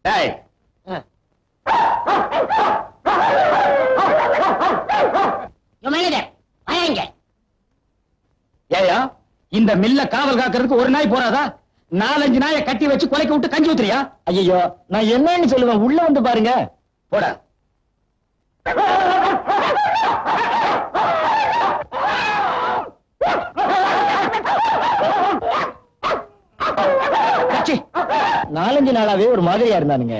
ஏயா இந்த மில்ல காவல் காக்கிறதுக்கு ஒரு நாய் போறாதா? 4-5 நாயை கட்டி வச்சு கொலைக்க விட்டு கஞ்சி ஊத்துறியா? ஐயோ, நான் என்னன்னு சொல்லுவேன், உள்ள வந்து பாருங்க. போட. கச்சி 4-5 நாளாவே ஒரு மாதிரியா இருந்தானுங்க.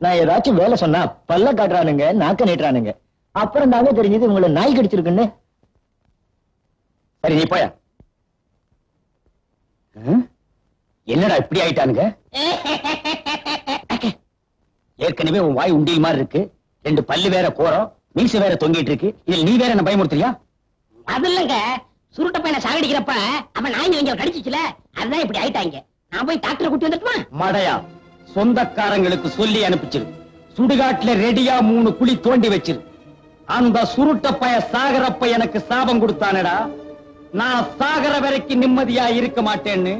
நான் ஏதாச்சும் வேலை சொன்னா பல்ல காட்டுறானுங்க, நாக்க நீட்டுறானுங்க. அப்புறம் தாங்க தெரிஞ்சது உங்களை நாய் கடிச்சிருக்குன்னு. சரி, நீ போய. என்னடா இப்படி ஆயிட்டானுங்க? ஏற்கனவே உன் வாய் உண்டியல் மாதிரி இருக்கு, 2 பல்லு வேற கோரம், மீச வேற தொங்கிட்டு இருக்கு. இதில் நீ வேற என்ன பயமுறுத்துறியா? அது இல்லங்க, சுருட்ட பையனை சாகடிக்கிறப்ப அவன் நாய் இங்க கடிச்சிச்சுல, அதுதான் இப்படி ஆயிட்டாங்க. நான் போய் டாக்டரை கூட்டி வந்துட்டுமா? மடையா, சொந்தக்காரங்களுக்கு சொல்லி அனுப்பிச்சிரு. சுடுகாட்டுல ரெடியா 3 குழி தோண்டி வச்சிரு. அந்த சுருட்ட பைய சாகரப்ப எனக்கு சாபம் கொடுத்தானடா, நான் சாகர வரைக்கும் நிம்மதியா இருக்க மாட்டேன்னு.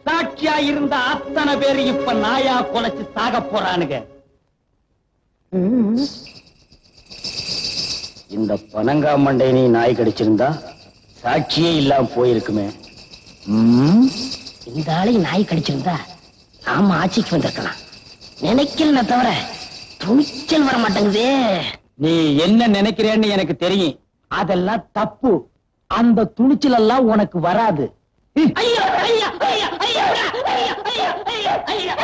சாட்சியா இருந்த அத்தனை பேரு இப்ப நாயா கொலைச்சு சாக போறானுங்க. இந்த பனங்காமண்டை நீ நாய் கடிச்சிருந்தா சாட்சியே இல்லாம போயிருக்குமே. இந்த ஆளையும் நாய் கடிச்சிருந்தா நாம ஆட்சிக்கு வந்திருக்கலாம். நினைக்கல தவிர துணிச்சல் வர மாட்டேங்குதே. நீ என்ன நினைக்கிறேன்னு எனக்கு தெரியும், அதெல்லாம் தப்பு. அந்த துணிச்சல் எல்லாம் உனக்கு வராது. ஐயா ஐயா ஐயா ஐயா ஐயா ஐயா ஐயா